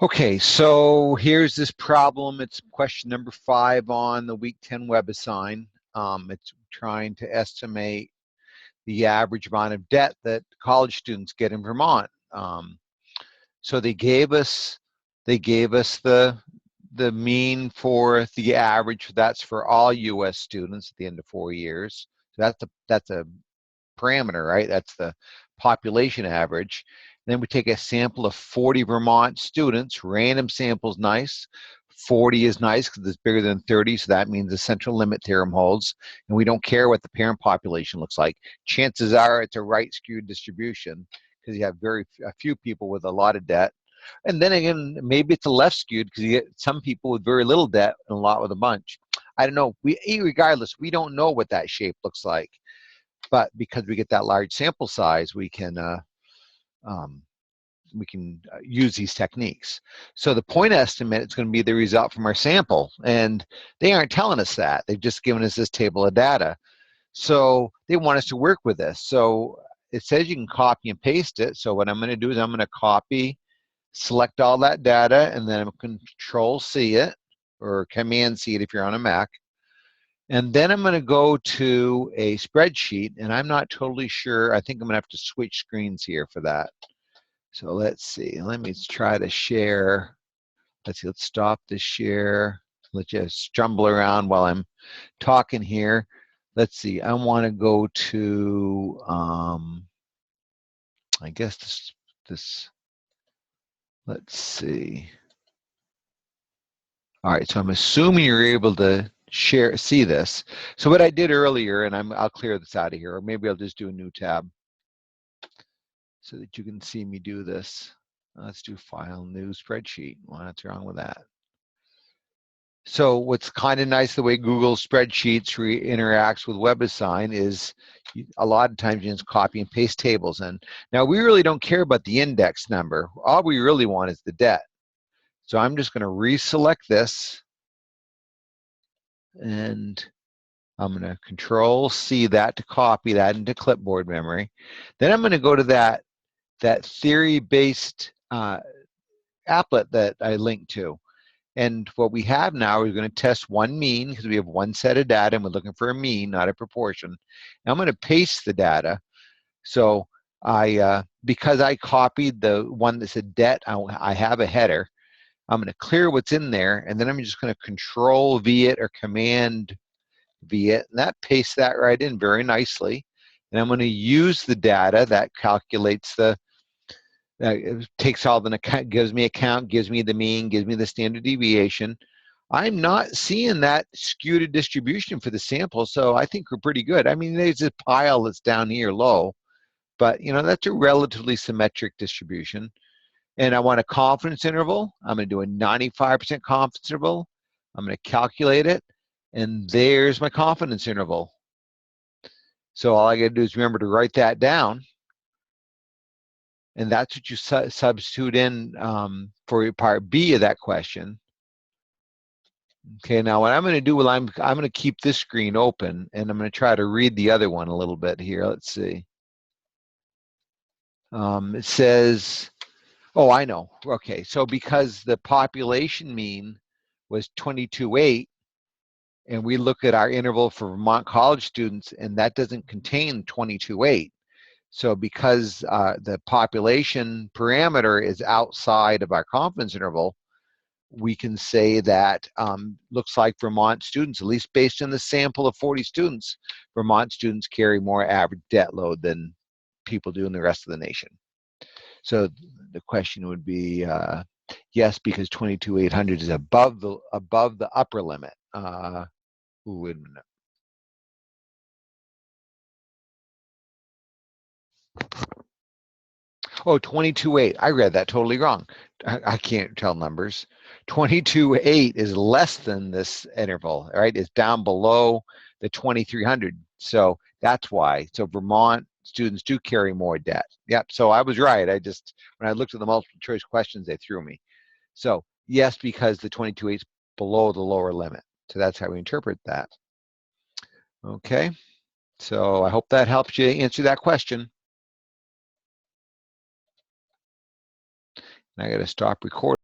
Okay, so here's this problem. It's question number 5 on the week 10 WebAssign. It's trying to estimate the average amount of debt that college students get in Vermont. So they gave us the mean for the average. That's for all U.S. students at the end of 4 years. So that's a parameter, right? That's the population average. And then we take a sample of 40 Vermont students. Random sample's nice. 40 is nice because it's bigger than 30, so that means the central limit theorem holds. And we don't care what the parent population looks like. Chances are it's a right skewed distribution because you have a few people with a lot of debt. And then again, maybe it's a left skewed because you get some people with very little debt and a lot with a bunch. I don't know. Regardless, we don't know what that shape looks like. But because we get that large sample size, we can use these techniques. So the point estimate is going to be the result from our sample, and they aren't telling us that. They've just given us this table of data. So they want us to work with this. So it says you can copy and paste it. So what I'm going to do is I'm going to copy, select all that data, and then I'm going to Control-C it, or Command-C it if you're on a Mac. And then I'm going to go to a spreadsheet, and I'm not totally sure. I think I'm going to have to switch screens here for that. So let's see. Let me try to share. Let's see. Let's stop the share. Let's just jumble around while I'm talking here. Let's see. I want to go to, I guess this. Let's see. All right. So I'm assuming you're able to see this. So what I did earlier, and I'll clear this out of here, or maybe I'll just do a new tab so that you can see me do this. Let's do File, New Spreadsheet. What's wrong with that? So what's kind of nice, the way Google Spreadsheets interacts with WebAssign is a lot of times you just copy and paste tables in. Now we really don't care about the index number. All we really want is the debt. So I'm just going to reselect this, and I'm going to Control-C that to copy that into clipboard memory. Then I'm going to go to that theory-based applet that I linked to. And what we have now, we're going to test one mean because we have one set of data and we're looking for a mean, not a proportion. And I'm going to paste the data. So because I copied the one that said debt, I have a header. I'm going to clear what's in there, and then I'm just going to Control-V it or Command-V it, and that pastes that right in very nicely. And I'm going to use the data that calculates it takes all the account, gives me a count, gives me the mean, gives me the standard deviation. I'm not seeing that skewed distribution for the sample, so I think we're pretty good. I mean, there's a pile that's down here low, but that's a relatively symmetric distribution. And I want a confidence interval. I'm going to do a 95% confidence interval. I'm going to calculate it, and there's my confidence interval. So all I got to do is remember to write that down. And that's what you substitute in for part B of that question. Okay, now what I'm going to do, well, I'm going to keep this screen open, and I'm going to try to read the other one a little bit here. Let's see. It says, oh, I know. Okay, so because the population mean was 22.8, and we look at our interval for Vermont college students, and that doesn't contain 22.8. So because the population parameter is outside of our confidence interval, we can say that looks like Vermont students, at least based on the sample of 40 students, Vermont students carry more average debt load than people do in the rest of the nation. So the question would be yes, because 22,800 is above the upper limit. Wait a minute. Oh, 22.8. I read that totally wrong. I can't tell numbers. 22.8 is less than this interval, right? It's down below the 2,300. So that's why. So Vermont students do carry more debt. Yep. So I was right. When I looked at the multiple choice questions, they threw me. So yes, because the 22.8 is below the lower limit. So that's how we interpret that. Okay. So I hope that helps you answer that question. I got to stop recording.